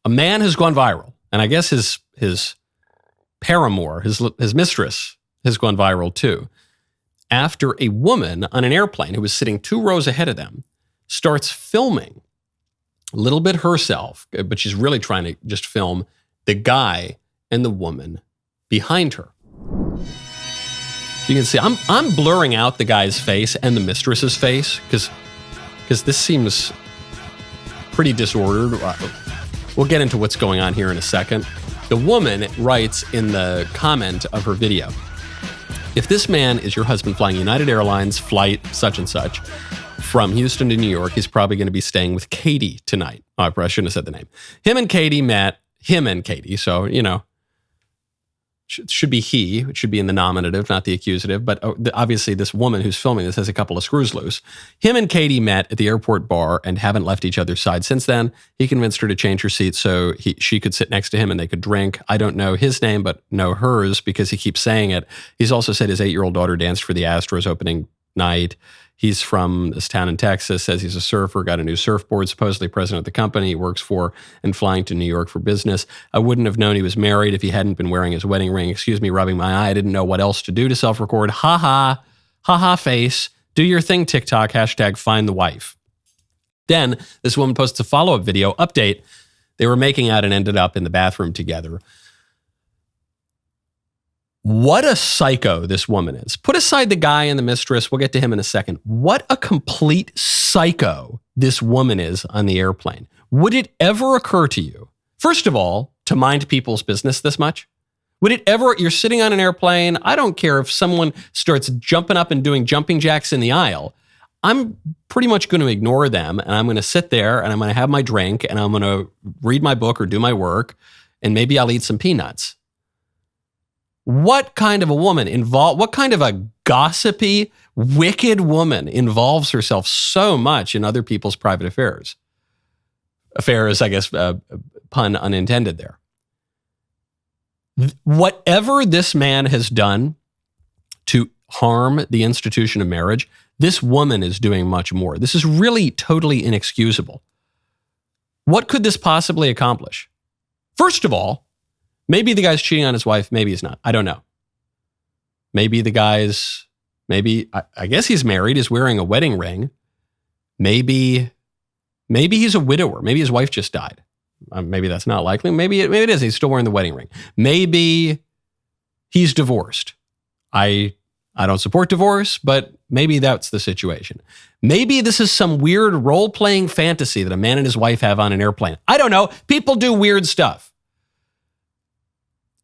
A man has gone viral, and I guess his paramour, his mistress, has gone viral too, after a woman on an airplane who was sitting 2 rows ahead of them starts filming a little bit herself, but she's really trying to just film the guy and the woman behind her. You can see I'm blurring out the guy's face and the mistress's face because this seems pretty disordered. We'll get into what's going on here in a second. The woman writes in the comment of her video, if this man is your husband flying United Airlines flight such and such from Houston to New York, he's probably going to be staying with Katie tonight. Oh, I probably shouldn't have said the name. Him and Katie, so, you know, it should be he. It should be in the nominative, not the accusative. But obviously this woman who's filming this has a couple of screws loose. Him and Katie met at the airport bar and haven't left each other's side since then. He convinced her to change her seat so she could sit next to him and they could drink. I don't know his name, but know hers because he keeps saying it. He's also said his 8-year-old daughter danced for the Astros opening night. He's from this town in Texas, says he's a surfer, got a new surfboard, supposedly president of the company he works for, and flying to New York for business. I wouldn't have known he was married if he hadn't been wearing his wedding ring. Excuse me, rubbing my eye. I didn't know what else to do to self-record. Ha ha. Ha ha face. Do your thing, TikTok. # find the wife. Then this woman posts a follow-up video update. They were making out and ended up in the bathroom together. What a psycho this woman is. Put aside the guy and the mistress. We'll get to him in a second. What a complete psycho this woman is on the airplane. Would it ever occur to you, first of all, to mind people's business this much? Would it ever, you're sitting on an airplane, I don't care if someone starts jumping up and doing jumping jacks in the aisle. I'm pretty much going to ignore them and I'm going to sit there and I'm going to have my drink and I'm going to read my book or do my work and maybe I'll eat some peanuts. What kind of a woman what kind of a gossipy, wicked woman involves herself so much in other people's private affairs? Affairs, I guess, pun unintended there. Whatever this man has done to harm the institution of marriage, this woman is doing much more. This is really totally inexcusable. What could this possibly accomplish? First of all, maybe the guy's cheating on his wife. Maybe he's not. I don't know. Maybe the guy's, I guess he's married. He's wearing a wedding ring. Maybe he's a widower. Maybe his wife just died. Maybe that's not likely. Maybe it is. He's still wearing the wedding ring. Maybe he's divorced. I don't support divorce, but maybe that's the situation. Maybe this is some weird role-playing fantasy that a man and his wife have on an airplane. I don't know. People do weird stuff.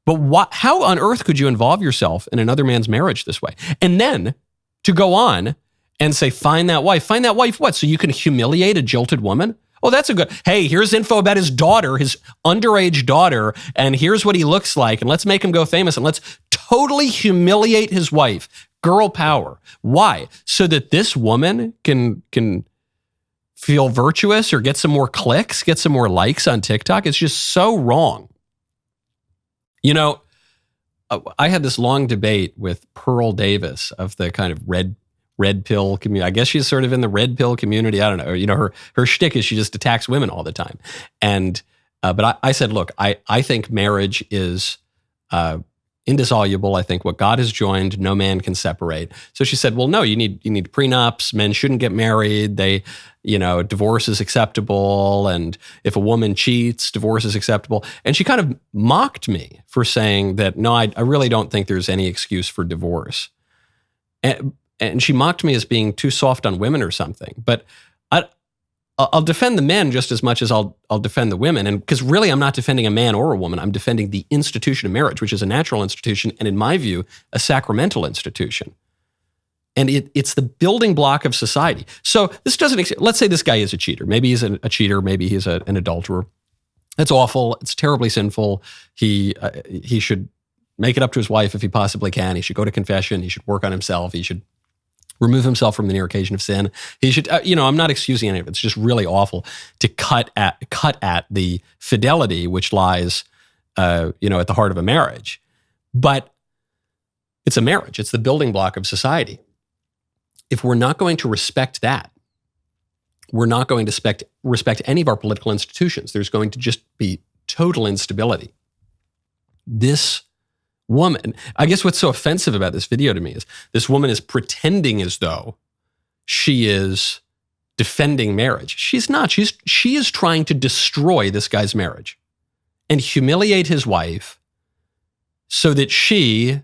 But how on earth could you involve yourself in another man's marriage this way? And then to go on and say, find that wife. Find that wife what? So you can humiliate a jilted woman? Oh, that's a good, hey, here's info about his daughter, his underage daughter, and here's what he looks like, and let's make him go famous, and let's totally humiliate his wife. Girl power. Why? So that this woman can feel virtuous or get some more clicks, get some more likes on TikTok. It's just so wrong. You know, I had this long debate with Pearl Davis of the kind of red pill community. I guess she's sort of in the red pill community. I don't know. You know, her shtick is she just attacks women all the time. And but I said, look, I think marriage is indissoluble. I think what God has joined, no man can separate. So she said, well, no, you need prenups. Men shouldn't get married. Divorce is acceptable. And if a woman cheats, divorce is acceptable. And she kind of mocked me for saying that, no, I really don't think there's any excuse for divorce. And she mocked me as being too soft on women or something. But I'll defend the men just as much as I'll defend the women. And because really I'm not defending a man or a woman. I'm defending the institution of marriage, which is a natural institution. And in my view, a sacramental institution. And it's the building block of society. So this doesn't, let's say this guy is a cheater. Maybe he's a cheater. Maybe he's an adulterer. That's awful. It's terribly sinful. He should make it up to his wife if he possibly can. He should go to confession. He should work on himself. He should remove himself from the near occasion of sin. He should, I'm not excusing any of it. It's just really awful to cut at the fidelity which lies, at the heart of a marriage. But it's a marriage. It's the building block of society. If we're not going to respect that, we're not going to respect any of our political institutions. There's going to just be total instability. This woman, I guess what's so offensive about this video to me is this woman is pretending as though she is defending marriage. She's not. She is trying to destroy this guy's marriage and humiliate his wife so that she,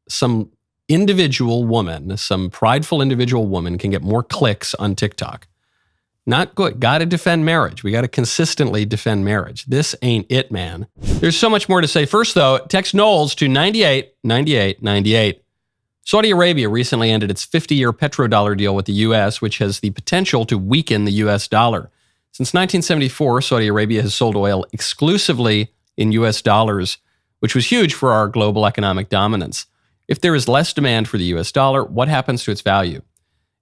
some individual woman, some prideful individual woman, can get more clicks on TikTok. Not good. Got to defend marriage. We got to consistently defend marriage. This ain't it, man. There's so much more to say. First, though, text Knowles to 989898. Saudi Arabia recently ended its 50-year petrodollar deal with the U.S., which has the potential to weaken the U.S. dollar. Since 1974, Saudi Arabia has sold oil exclusively in U.S. dollars, which was huge for our global economic dominance. If there is less demand for the U.S. dollar, what happens to its value?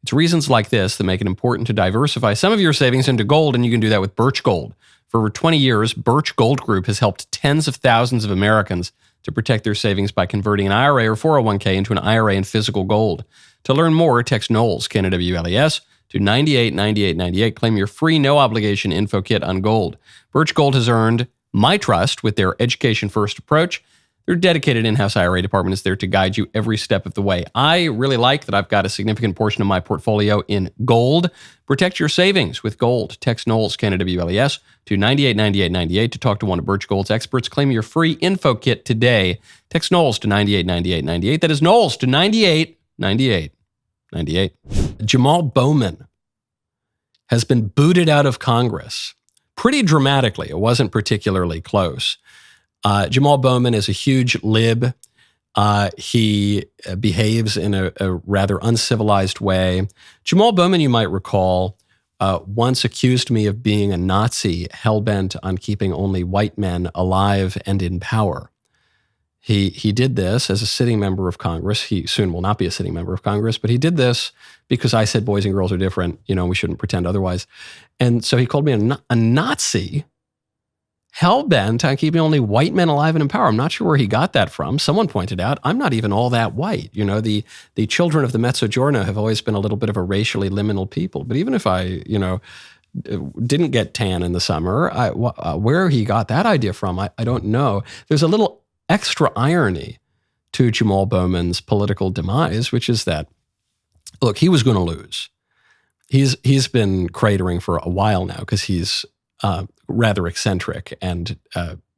It's reasons like this that make it important to diversify some of your savings into gold, and you can do that with Birch Gold. For over 20 years, Birch Gold Group has helped tens of thousands of Americans to protect their savings by converting an IRA or 401k into an IRA in physical gold. To learn more, text Knowles, K-N-W-L-E-S, to 989898. Claim your free no-obligation info kit on gold. Birch Gold has earned my trust with their education-first approach. Their dedicated in-house IRA department is there to guide you every step of the way. I really like that I've got a significant portion of my portfolio in gold. Protect your savings with gold. Text Knowles, K-N-W-L-E-S, to 989898 to talk to one of Birch Gold's experts. Claim your free info kit today. Text Knowles to 989898. That is Knowles to 989898. Jamal Bowman has been booted out of Congress pretty dramatically. It wasn't particularly close. Jamal Bowman is a huge lib. He behaves in a rather uncivilized way. Jamal Bowman, you might recall, once accused me of being a Nazi hell-bent on keeping only white men alive and in power. He did this as a sitting member of Congress. He soon will not be a sitting member of Congress, but he did this because I said boys and girls are different. You know, we shouldn't pretend otherwise. And so he called me a Nazi hell-bent on keeping only white men alive and in power. I'm not sure where he got that from. Someone pointed out, I'm not even all that white. You know, the children of the Mezzogiorno have always been a little bit of a racially liminal people. But even if I, didn't get tan in the summer, where he got that idea from, I don't know. There's a little extra irony to Jamal Bowman's political demise, which is that, look, he was going to lose. He's been cratering for a while now because he's rather eccentric and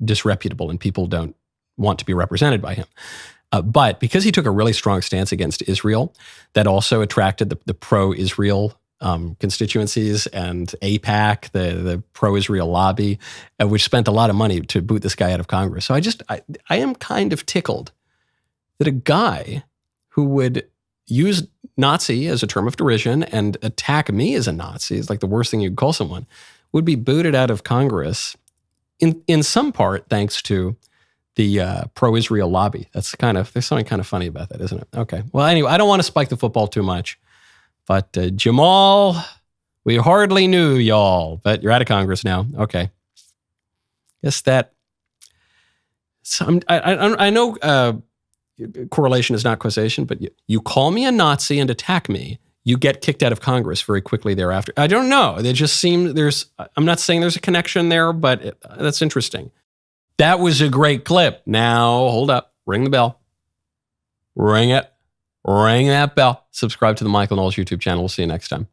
disreputable, and people don't want to be represented by him. But because he took a really strong stance against Israel, that also attracted the pro-Israel constituencies and AIPAC, the pro-Israel lobby, which spent a lot of money to boot this guy out of Congress. So I am kind of tickled that a guy who would use Nazi as a term of derision and attack me as a Nazi, is like the worst thing you could call someone, would be booted out of Congress in some part thanks to the pro-Israel lobby. There's something kind of funny about that, isn't it? Okay. Well, anyway, I don't want to spike the football too much, but Jamal, we hardly knew y'all, but you're out of Congress now. Okay. Guess that. So I know correlation is not causation, but you call me a Nazi and attack me, you get kicked out of Congress very quickly thereafter. I don't know. They just seem I'm not saying there's a connection there, but that's interesting. That was a great clip. Now, hold up. Ring the bell. Ring it. Ring that bell. Subscribe to the Michael Knowles YouTube channel. We'll see you next time.